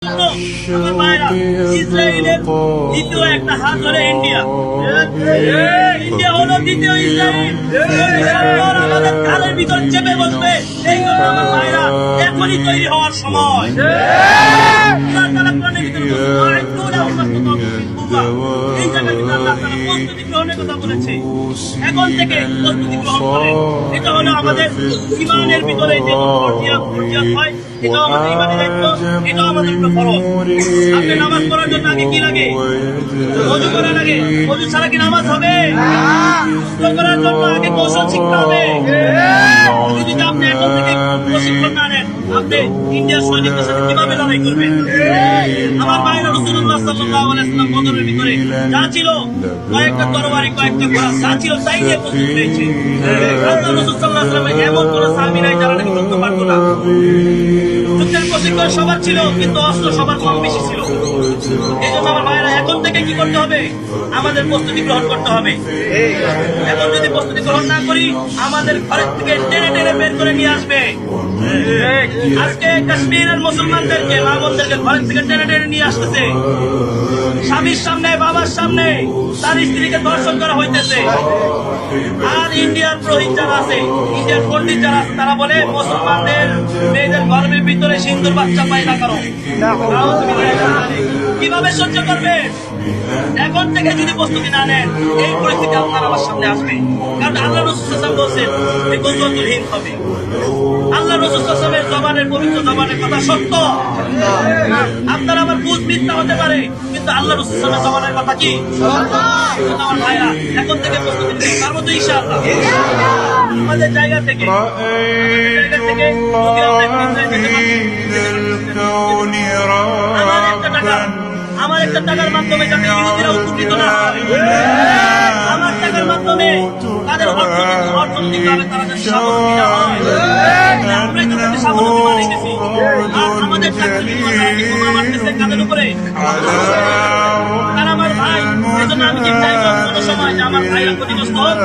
আমার ভাইরা, ইসরায়েলের দ্বিতীয় একটা হাত হলো ইন্ডিয়া। ইন্ডিয়া হলো দ্বিতীয় ইসরায়েল। আমাদের কালের ভিতর চেপে বসবে। এই জন্য আমার ভাইরা, এখনই তৈরি হওয়ার সময়। আল্লাহ তাআলা কোরআনের ভিতরে এই জায়গায় কিন্তু আল্লাহ তাআলা প্রস্তুতি গ্রহণের কথা বলেছে। এখন থেকে প্রস্তুতি গ্রহণ করেন। এটা হলো আমাদের ঈমানের ভিতরে যে ফরজিয়াত হয়, এটা আমাদের ঈমানের দায়িত্ব, এটাও আমাদের উপর ফরজ। আপনি নামাজ পড়ার জন্য আগে কি লাগে? ওযু করা লাগে। ওযু ছাড়া কি নামাজ হবে? ওযু করার জন্য আগে কৌশল শিখতে হবে। যদি আপনি এখন থেকে প্রশিক্ষণ না নেন, আপনি ইন্ডিয়ার সৈনিকদের সাথে কিভাবে লড়াই করবেন? আমার ভাইরা, রাসূলুল্লাহ সাল্লাল্লাহু আলাইহি ওয়াসাল্লাম বদরের ভিতরে যা ছিল, কয়েকটা তরবারি, কয়েকটা ঘোড়া, যা ছিল তাই দিয়ে প্রস্তুত হয়েছে। আল্লাহ রাসূল সাল্লাল্লাহু আলাইহি ওয়াসাল্লাম এমন কোন সাহাবী নাই যারা নাকি করতে পারত না। যুদ্ধের প্রশিক্ষণ সবার ছিল, কিন্তু অস্ত্র সবার কম বেশি ছিল। এই জন্য আমার ভাইরা, এখন থেকে কি করতে হবে? আমাদের প্রস্তুতি গ্রহণ করতে হবে। এখন যদি প্রস্তুতি গ্রহণ না করি, আমাদের ঘরের থেকে টেনে টেনে বের করে নিয়ে আসবে। আজকে কাশ্মীরের মুসলমানদেরকে, মা বোনদেরকে ঘরের থেকে টেনে টেনে নিয়ে আসতেছে। স্বামীর সামনে, বাবার সামনে তার স্ত্রীকে ধর্ষণ করা হইতেছে। আর ইন্ডিয়ার পুরোহিত যারা আছে, ইন্ডিয়ার পণ্ডিত যারা আছে, তারা বলে মুসলমানদের মেয়েদের গর্ভের ভিতরে সিন্দুর বাচ্চা পয়দা করো। কিভাবে সহ্য করবে? এখন থেকে যদি প্রস্তুতি না নেন, এই পরিস্থিতি আপনার আমার সামনে আসবে। কারণ আল্লাহ রাসূল সাল্লাল্লাহু আলাইহি ওয়াসাল্লাম বলেছেন, এই গজওয়াতুল হবে। আল্লাহ রাসূল সাল্লাল্লাহু আলাইহি ওয়াসাল্লামের জবানের, পবিত্র জবানের কথা সত্য। আপনার আমার বুঝ মিথ্যা হতে পারে, কিন্তু আল্লাহ রাসূল সাল্লাল্লাহু আলাইহি ওয়াসাল্লামের কথা কি সত্য? আমার ভাইরা, এখন থেকে প্রস্তুতি নিতে পারবো তো ইনশাআল্লাহ? আমাদের জায়গা থেকে আমার একটা টাকার মাধ্যমে যাতে ইহুদিরা উপকৃত না হয়, আমার টাকার মাধ্যমে তাদের অর্থনৈতিকভাবে তারা যাতে স্বাবলম্বী না হয়, আমরাই তো তাদের স্বাবলম্বী বানাইতেছি। আর আমাদের বোমা মারতেছে কাদের উপরে? তারা আমার ভাই। এজন্য আমি কি চাইবো কোনো সময় যে আমার ভাইরা ক্ষতিগ্রস্ত হোক?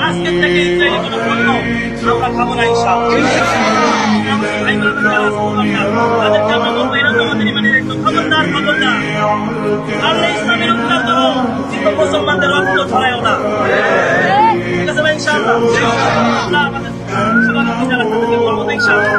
আজকের থেকে ইসরায়েলি কোনো পণ্য আমরা খাবো না ইনশাআল্লাহ। আমাদের ভাই বোনেরা যারা আছে, তাদেরকে আমরা বলবো, এরা তো আমাদের ইমানের একটু খবরদার, খবরদার। আল্লাহ ইসলামের রক্ষা করো, কিন্তু মুসলমানদের রক্ত ছড়ায়ও না। ঠিক আছে ভাই, ইনশাআল্লাহ। আল্লাহ আমাদের সবার যারা তাদেরকে বলবো ইনশাআল্লাহ।